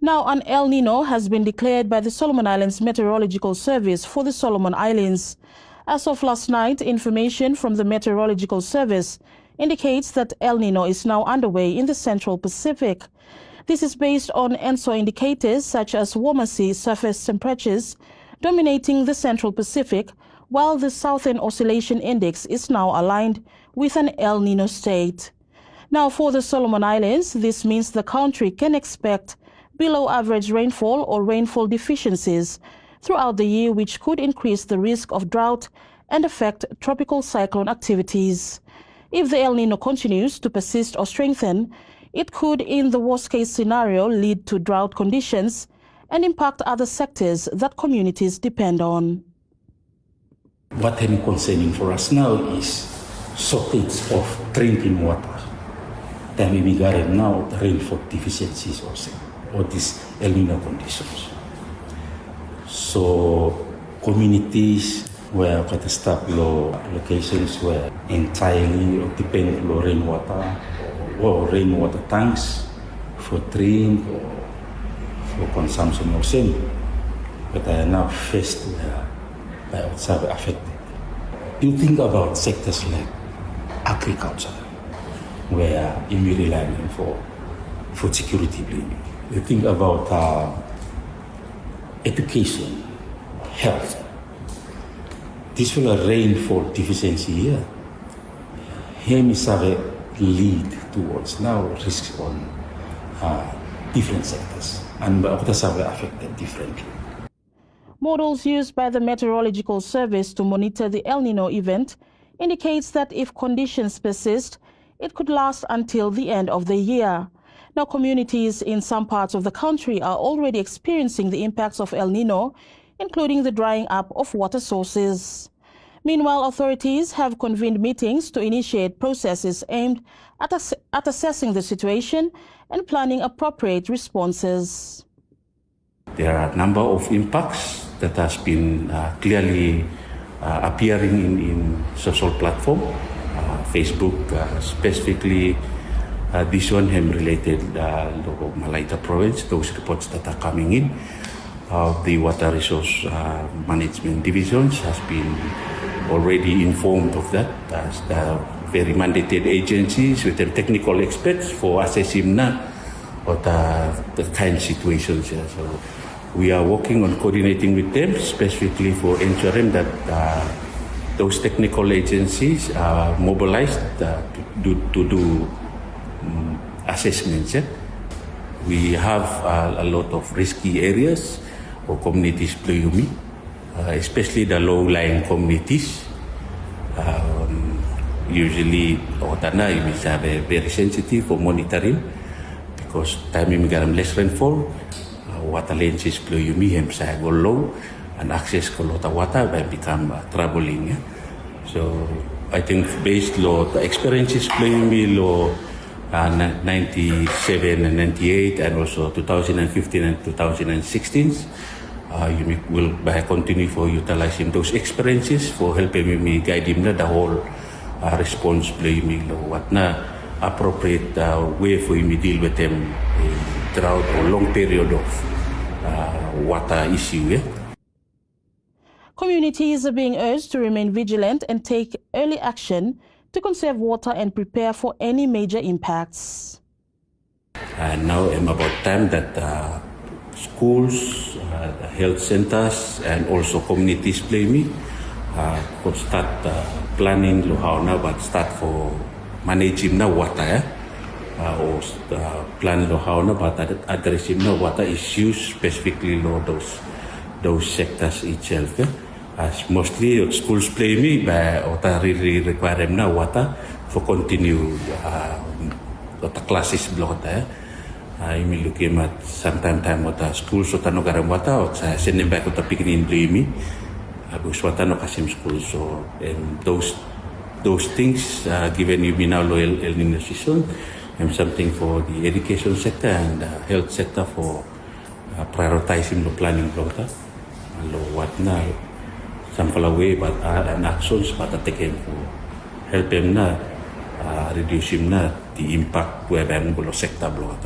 Now, an El Nino has been declared by the Solomon Islands Meteorological Service for the Solomon Islands. As of last night, information from the Meteorological Service indicates that El Nino is now underway in the Central Pacific. This is based on ENSO indicators such as warmer sea surface temperatures dominating the Central Pacific, while the Southern Oscillation Index is now aligned with an El Nino state. Now, for the Solomon Islands, this means the country can expect below average rainfall or rainfall deficiencies throughout the year, which could increase the risk of drought and affect tropical cyclone activities. If the El Nino continues to persist or strengthen, it could, in the worst-case scenario, lead to drought conditions and impact other sectors that communities depend on. What is concerning for us now is shortage of drinking water. Then we got now the rainfall deficiencies also, or these El Nino conditions. So communities where locations where entirely depend on rainwater or rainwater tanks for drink or for consumption of same, but are now faced by outside affected. You think about sectors like agriculture, where you rely on for food security. You think about education, health. This will a rainfall deficiency here. Here is a lead towards now risks on different sectors, and others are affected differently. Models used by the Meteorological Service to monitor the El Nino event indicates that if conditions persist, it could last until the end of the year. Now, communities in some parts of the country are already experiencing the impacts of El Nino, including the drying up of water sources. Meanwhile, authorities have convened meetings to initiate processes aimed at assessing the situation and planning appropriate responses. There are a number of impacts that has been clearly appearing in social platform, Facebook specifically. This one has related to Malaita province, those reports that are coming in. The Water Resource Management Divisions has been already informed of that as the very mandated agencies with the technical experts for assessing what the kind situations here. So we are working on coordinating with them specifically for ensuring that those technical agencies are mobilized to do assessments. We have a lot of risky areas or communities, especially the low-lying communities. Usually, Otana is very sensitive for monitoring because time we get less rainfall, water lenses go low, and access to lot of water will become troubling. So I think based on the experiences low 97 and 98 and also 2015 and 2016, you will continue for utilizing those experiences for helping me guide him the whole response what appropriate way for him to deal with them in drought or long period of water issue. Communities are being urged to remain vigilant and take early action to conserve water and prepare for any major impacts. And now it's about time that schools, health centers, and also communities could start planning how now, but start for managing the water, or plan how now, but addressing the water issues specifically those sectors itself. As mostly schools but really require them now water for continue the classes block there. I'm looking at sometime time water schools so no garam water or send them back to picking in dreamy. Because water no kasim school so those things given you now loyal El Nino season and something for the education sector and health sector for prioritizing the planning block. What now? Some way, but actions but taken for help them reduce the impact where sector block.